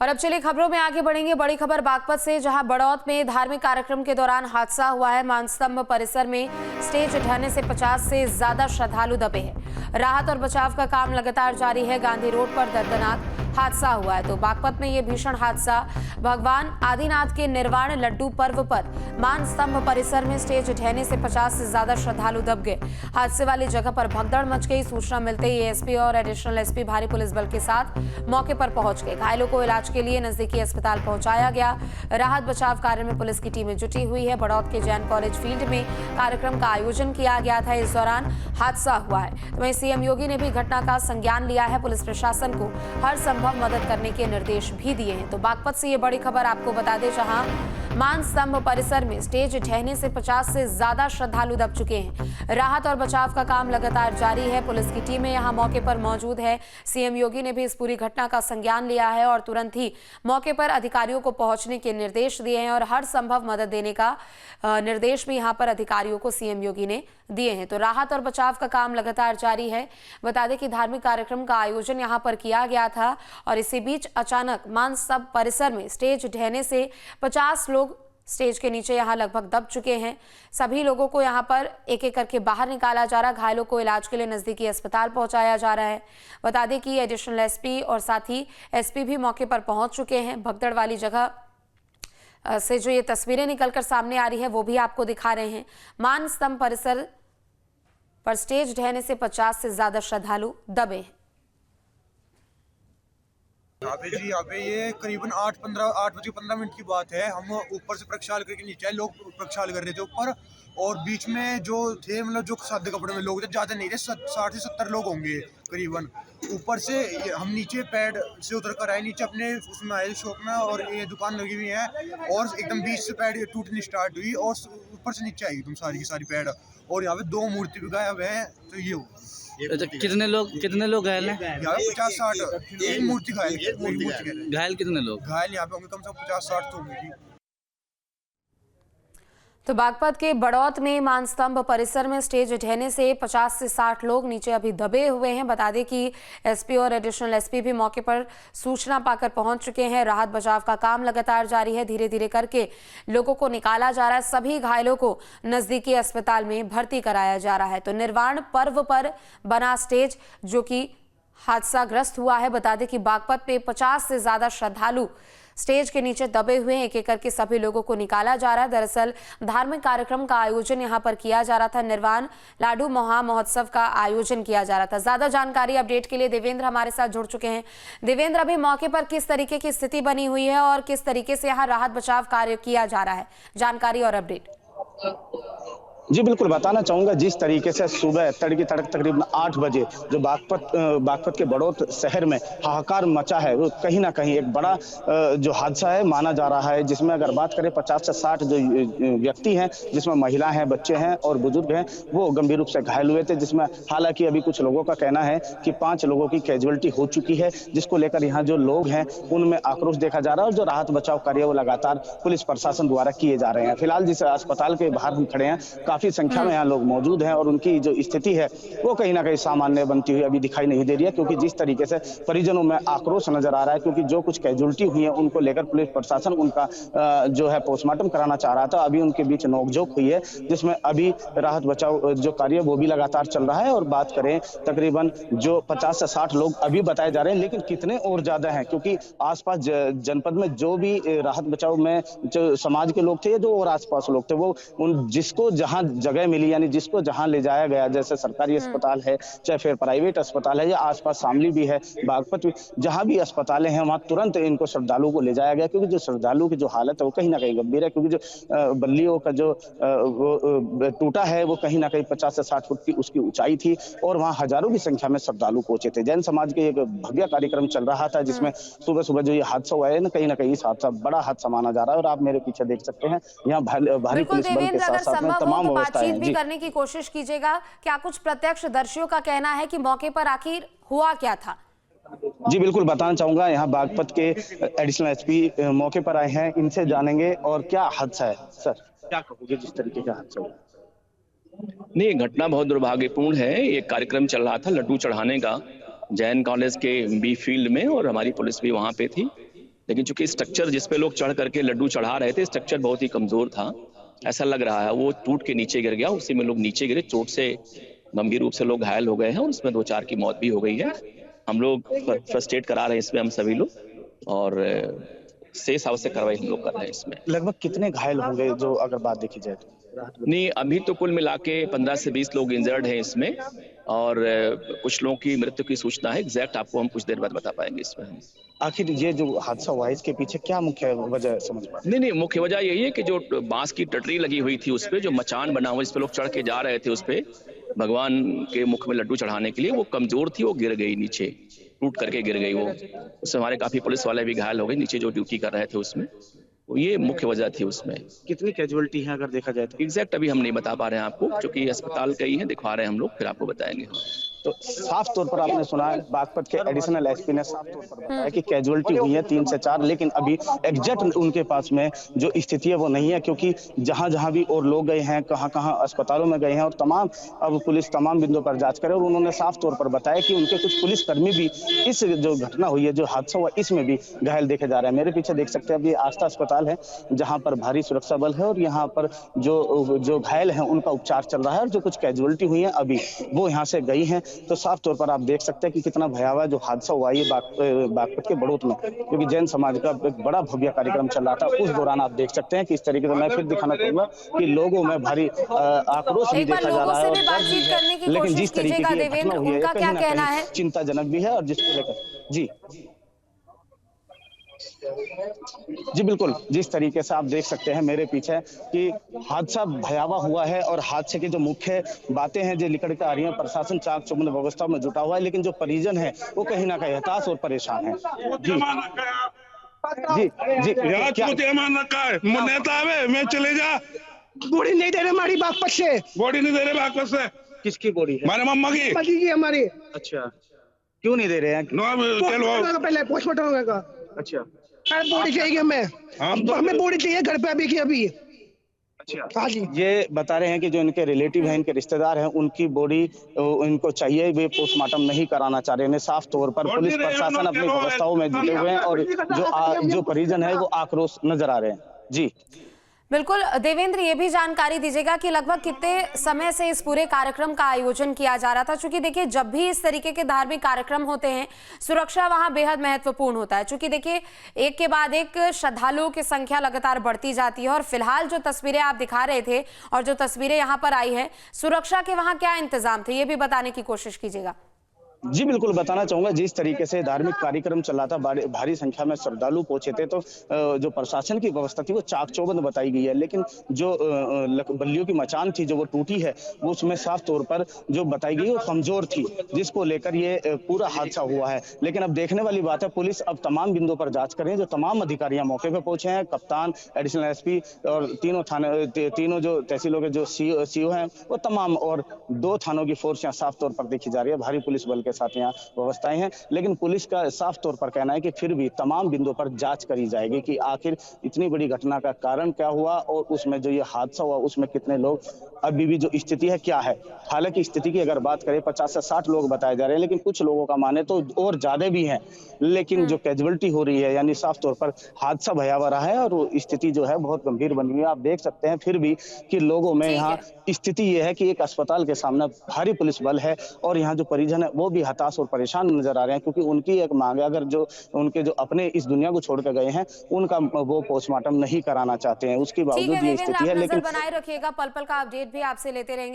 और अब चलिए खबरों में आगे बढ़ेंगे। बड़ी खबर बागपत से, जहां बड़ौत में धार्मिक कार्यक्रम के दौरान हादसा हुआ है। मानस्तंभ परिसर में स्टेज ढहने से 50 से ज्यादा श्रद्धालु दबे हैं। राहत और बचाव का काम लगातार जारी है। गांधी रोड पर दर्दनाक हादसा हुआ है। तो बागपत में ये भीषण हादसा भगवान आदिनाथ के निर्वाण लड्डू पर्व पर मानस्तंभ परिसर में स्टेज ढहने से 50 से ज्यादा श्रद्धालु दब गए। हादसे वाली जगह पर भगदड़ मच गई। सूचना मिलते ही एएसपी और एडिशनल एसपी भारी पुलिस बल के साथ मौके पर पहुंच गए। घायलों को इलाज के लिए नजदीकी अस्पताल पहुंचाया गया। राहत बचाव कार्य में पुलिस की टीमें जुटी हुई है। बड़ौत के जैन कॉलेज फील्ड में कार्यक्रम का आयोजन किया गया था। इस दौरान हादसा हुआ है। तो वहीं सीएम योगी ने भी घटना का संज्ञान लिया है। पुलिस प्रशासन को हर संभव मदद करने के निर्देश भी दिए हैं। तो बागपत से ये बड़ी खबर आपको बता दें, जहां मानस्तंभ परिसर में स्टेज ढहने से 50 से ज्यादा श्रद्धालु दब चुके हैं। राहत और बचाव का काम लगातार जारी है। पुलिस की टीमें यहां मौके पर मौजूद है। सीएम योगी ने भी इस पूरी घटना का संज्ञान लिया है और तुरंत ही मौके पर अधिकारियों को पहुंचने के निर्देश दिए हैं और हर संभव मदद देने का निर्देश भी यहां पर अधिकारियों को सीएम योगी ने दिए हैं। तो राहत और बचाव का काम लगातार जारी है। बता दें कि धार्मिक कार्यक्रम का आयोजन यहां पर किया गया था और इसी बीच अचानक मानस्तंभ परिसर में स्टेज ढहने से 50 लोग स्टेज के नीचे यहां लगभग दब चुके हैं। सभी लोगों को यहां पर एक एक करके बाहर निकाला जा रहा है। घायलों को इलाज के लिए नजदीकी अस्पताल पहुंचाया जा रहा है। बता दें कि एडिशनल एसपी और साथ ही एसपी भी मौके पर पहुंच चुके हैं। भगदड़ वाली जगह से जो ये तस्वीरें निकलकर सामने आ रही है वो भी आपको दिखा रहे हैं। मानस्तंभ परिसर पर स्टेज ढहने से 50 से ज्यादा श्रद्धालु दबे हैं। यहाँ पे ये करीबन 8 बजे 15 मिनट की बात है। हम ऊपर से प्रक्षाल करके नीचे आए, लोग प्रक्षाल कर रहे थे ऊपर, और बीच में जो थे मतलब जो सादे कपड़े में लोग थे, ज़्यादा नहीं थे, 60 से 70 लोग होंगे करीबन। ऊपर से हम नीचे पैड से उतर कर आए, नीचे अपने उसमें आए शॉप में, और ये दुकान लगी हुई है, और एकदम बीच से पैड टूटनी स्टार्ट हुई और ऊपर से नीचे आई एकदम सारी की सारी पैड। और यहाँ पे 2 मूर्ति भी गायब है। तो ये कितने लोग घायल हैं? यहाँ 50-60 एक मूर्ति घायल। घायल कितने लोग? घायल यहाँ पे होंगे कम से कम 50-60 तो होंगे। तो बागपत के बड़ौत में मानस्तंभ परिसर में स्टेज ढहने से 50 से 60 लोग नीचे अभी दबे हुए हैं। बता दें कि एसपी और एडिशनल एसपी भी मौके पर सूचना पाकर पहुंच चुके हैं। राहत बचाव का काम लगातार जारी है। धीरे धीरे करके लोगों को निकाला जा रहा है। सभी घायलों को नजदीकी अस्पताल में भर्ती कराया जा रहा है। तो निर्वाण पर्व पर बना स्टेज जो कि हादसाग्रस्त हुआ है। बता दें कि बागपत में 50 से ज्यादा श्रद्धालु स्टेज के नीचे दबे हुए हैं। एक एक करके सभी लोगों को निकाला जा रहा है। दरअसल धार्मिक कार्यक्रम का आयोजन यहां पर किया जा रहा था। निर्वाण लाडू महोत्सव का आयोजन किया जा रहा था। ज्यादा जानकारी अपडेट के लिए देवेंद्र हमारे साथ जुड़ चुके हैं। देवेंद्र, अभी मौके पर किस तरीके की स्थिति बनी हुई है और किस तरीके से यहाँ राहत बचाव कार्य किया जा रहा है, जानकारी और अपडेट? जी बिल्कुल, बताना चाहूँगा जिस तरीके से सुबह तड़के तकरीबन 8 बजे जो बागपत के बड़ौत शहर में हाहाकार मचा है, वो कहीं ना कहीं एक बड़ा जो हादसा है माना जा रहा है, जिसमें अगर बात करें 50 से 60 जो व्यक्ति हैं, जिसमें महिला हैं, बच्चे हैं और बुजुर्ग हैं, वो गंभीर रूप से घायल हुए थे। जिसमें हालांकि अभी कुछ लोगों का कहना है कि 5 लोगों की कैजुअलिटी हो चुकी है, जिसको लेकर यहाँ जो लोग हैं उनमें आक्रोश देखा जा रहा है और जो राहत बचाव कार्य वो लगातार पुलिस प्रशासन द्वारा किए जा रहे हैं। फिलहाल जिस अस्पताल के बाहर हम खड़े हैं, काफी संख्या में यहाँ लोग मौजूद हैं और उनकी जो स्थिति है वो कहीं ना कहीं सामान्य बनती हुई अभी दिखाई नहीं दे रही है, क्योंकि जिस तरीके से परिजनों में आक्रोश नजर आ रहा है, क्योंकि जो कुछ कैजुअलिटी हुई है उनको लेकर पुलिस प्रशासन उनका जो है पोस्टमार्टम कराना चाह रहा था। अभी उनके बीच नोकझोंक हुई है, जिसमें अभी राहत बचाव जो कार्य वो भी लगातार चल रहा है। और बात करें तकरीबन जो 50 से 60 लोग अभी बताए जा रहे हैं, लेकिन कितने और ज्यादा हैं, क्योंकि आसपास जनपद में जो भी राहत बचाव में जो समाज के लोग थे, जो और आसपास लोग थे, वो उन जिसको जहां जगह मिली, यानी जिसको जहां ले जाया गया, जैसे सरकारी अस्पताल है चाहे फिर प्राइवेट अस्पताल है या आसपास शामली भी है, बागपत भी, जहां भी अस्पताल हैं वहां तुरंत इनको श्रद्धालुओं को ले जाया गया, क्योंकि जो श्रद्धालुओं की जो हालत है वो कहीं ना कहीं गंभीर है, क्योंकि जो बल्लियों का जो टूटा है वो कहीं ना कहीं 50 से 60 फुट की उसकी ऊंचाई थी और वहां हजारों की संख्या में श्रद्धालु पहुंचे थे। जैन समाज के एक भव्य कार्यक्रम चल रहा था, जिसमें सुबह सुबह जो ये हादसा हुआ है ना, कहीं ना कहीं इस हादसा बड़ा हादसा माना जा रहा है। और आप मेरे पीछे देख सकते हैं यहाँ भारी पुलिस बल के साथ साथ में तमाम व्यवस्थाएं भी करने की कोशिश कीजिएगा। क्या कुछ प्रत्यक्षदर्शियों का कहना है कि मौके पर आखिर हुआ क्या था? जी बिल्कुल, बताना चाहूंगा यहाँ बागपत के एडिशनल एसपी मौके पर आए हैं, इनसे जानेंगे और क्या हादसा है। सर, क्या कहोगे जिस तरीके का हादसा हुआ? नहीं, घटना बहुत दुर्भाग्यपूर्ण है। ये कार्यक्रम चल रहा था लड्डू चढ़ाने का जैन कॉलेज के बी फील्ड में, और हमारी पुलिस भी वहां पे थी। लेकिन चूंकि स्ट्रक्चर जिस पे लोग चढ़ करके लड्डू चढ़ा रहे थे, स्ट्रक्चर बहुत ही कमजोर था, ऐसा लग रहा है वो टूट के नीचे गिर गया, उसी में लोग नीचे गिरे, चोट से गंभीर रूप से लोग घायल हो गए हैं और उसमें 2-4 की मौत भी हो गई है। हम लोग फर्स्ट एड करा रहे हैं इसमें हम सभी लोग, और शेष आवश्यक कार्रवाई हम लोग कर रहे हैं इसमें। लगभग कितने घायल होंगे जो अगर बात देखी जाए तो? नहीं, अभी तो कुल मिला के 15 से 20 लोग इंजर्ड हैं इसमें, और कुछ लोगों की मृत्यु की सूचना है। एग्जैक्ट आपको हम कुछ देर बाद बता पाएंगे इसमें हम। आखिर ये जो हादसा हुआ है इसके पीछे क्या मुख्य वजह समझ पा? नहीं, मुख्य वजह यही है कि जो बांस की टटरी लगी हुई थी उस पे, जो मचान बना हुआ जिस पे लोग चढ़ के जा रहे थे उस पे भगवान के मुख में लड्डू चढ़ाने के लिए, वो कमजोर थी, वो गिर गई नीचे, टूट करके गिर गई वो। उससे हमारे काफी पुलिस वाले भी घायल हो गए नीचे जो ड्यूटी कर रहे थे उसमें, ये मुख्य वजह थी उसमें। कितनी कैजुअलिटी है अगर देखा जाए तो? एग्जैक्ट अभी हम नहीं बता पा रहे हैं आपको, क्योंकि अस्पताल का ही है, दिखवा रहे हैं हम लोग, फिर आपको बताएंगे। तो साफ तौर पर आपने सुना है बागपत के एडिशनल एसपी ने साफ तौर पर बताया कि कैजुअलिटी हुई है 3 से 4, लेकिन अभी एग्जैक्ट उनके पास में जो स्थिति है वो नहीं है, क्योंकि जहां जहां भी और लोग गए हैं, कहां कहां अस्पतालों में गए हैं, और तमाम अब पुलिस तमाम बिंदुओं पर जांच करे, और उन्होंने साफ तौर पर बताया कि उनके कुछ पुलिसकर्मी भी इस जो घटना हुई है, जो हादसा हुआ, इसमें भी घायल देखे जा रहे हैं। मेरे पीछे देख सकते हैं अभी आस्था अस्पताल है जहां पर भारी सुरक्षा बल है, और यहाँ पर जो घायल हैं उनका उपचार चल रहा है, और जो कुछ कैजुअलिटी हुई है अभी वो यहाँ से गई हैं। तो साफ तौर पर आप देख सकते हैं कि कितना भयावह जो हादसा हुआ ये बागपत के बड़ौत में, क्योंकि जैन समाज का एक बड़ा भव्य कार्यक्रम चल रहा था, उस दौरान आप देख सकते हैं कि इस तरीके से मैं फिर दिखाना चाहूंगा कि लोगों में भारी आक्रोश भी देखा जा रहा है, लेकिन जिस तरीके की घटना हुई है कहीं ना कहीं चिंताजनक भी है, और जिसको लेकर जी बिल्कुल, जिस तरीके से आप देख सकते हैं मेरे पीछे कि हादसा भयावह हुआ है, और हादसे की जो मुख्य बातें हैं जो निकल के आ रही हैं, प्रशासन चाक चौबंद व्यवस्था में जुटा हुआ है, लेकिन जो परिजन है वो कहीं ना कहीं हताश और परेशान है। जी क्या मान रखा है? नेता है, मैं चले जा, बॉडी नहीं दे रहे हमारी बागपत से, बॉडी नहीं दे रहे बागपत से। किसकी बॉडी है? हमारे मम्मा की हमारी। अच्छा, क्यों नहीं दे रहे हैं? पहले पोस्टमार्टम होगा। अच्छा, बॉडी चाहिए हमें बॉडी चाहिए घर पे अभी की अभी। अच्छा, हाँ जी। ये बता रहे हैं कि जो इनके रिलेटिव हैं, इनके रिश्तेदार हैं, उनकी बॉडी इनको चाहिए, वे पोस्टमार्टम नहीं कराना चाह रहे हैं। साफ तौर पर पुलिस प्रशासन अपनी व्यवस्थाओं में जुटे हुए हैं, और जो परिजन है वो आक्रोश नजर आ रहे हैं। जी बिल्कुल देवेंद्र, ये भी जानकारी दीजिएगा कि लगभग कितने समय से इस पूरे कार्यक्रम का आयोजन किया जा रहा था? चूंकि देखिए जब भी इस तरीके के धार्मिक कार्यक्रम होते हैं सुरक्षा वहां बेहद महत्वपूर्ण होता है, चूंकि देखिए एक के बाद एक श्रद्धालुओं की संख्या लगातार बढ़ती जाती है, और फिलहाल जो तस्वीरें आप दिखा रहे थे और जो तस्वीरें यहाँ पर आई है, सुरक्षा के वहां क्या इंतजाम थे, ये भी बताने की कोशिश कीजिएगा। जी बिल्कुल बताना चाहूंगा, जिस तरीके से धार्मिक कार्यक्रम चल रहा था, भारी संख्या में श्रद्धालु पहुंचे थे, तो जो प्रशासन की व्यवस्था थी वो चाक चौबंद बताई गई है, लेकिन जो बल्लियों की मचान थी जो वो टूटी है, वो उसमें साफ तौर पर जो बताई गई वो कमजोर थी, जिसको लेकर ये पूरा हादसा हुआ है। लेकिन अब देखने वाली बात है, पुलिस अब तमाम बिंदुओं पर जांच कर रही है, जो तमाम अधिकारी मौके पर पहुंचे हैं, कप्तान, एडिशनल एसपी और तीनों जो तहसीलों के जो सीओ हैं वो तमाम, और 2 थानों की फोर्स यहाँ साफ तौर पर देखी जा रही है, भारी पुलिस बल के साथ यहाँ व्यवस्थाएं हैं। लेकिन पुलिस का साफ तौर पर कहना है कि फिर भी तमाम बिंदुओं पर जांच करी जाएगी कि आखिर इतनी बड़ी घटना का कारण क्या हुआ, और उसमें जो ये हादसा हुआ उसमें कितने लोग, अभी भी जो स्थिति है क्या है। हालांकि स्थिति की अगर बात करें 50 से 60 लोग बताए जा रहे हैं, लेकिन कुछ लोगों का माने तो और ज्यादा भी हैं, लेकिन जो कैजुअलिटी हो रही है, यानी साफ तौर पर हादसा भयावह रहा है, और वो स्थिति जो है बहुत गंभीर बनी हुई है। आप देख सकते हैं फिर भी कि लोगों में यहाँ स्थिति ये है कि एक अस्पताल के सामने भारी पुलिस बल है, और यहाँ जो परिजन है वो भी हताश और परेशान नजर आ रहे हैं, क्योंकि उनकी एक मांग है, अगर जो उनके जो अपने इस दुनिया को छोड़कर गए हैं उनका वो पोस्टमार्टम नहीं कराना चाहते हैं, उसके बावजूद ये स्थिति है। लेकिन बनाए रखिएगा, पल पल का अपडेट भी आपसे लेते रहेंगे।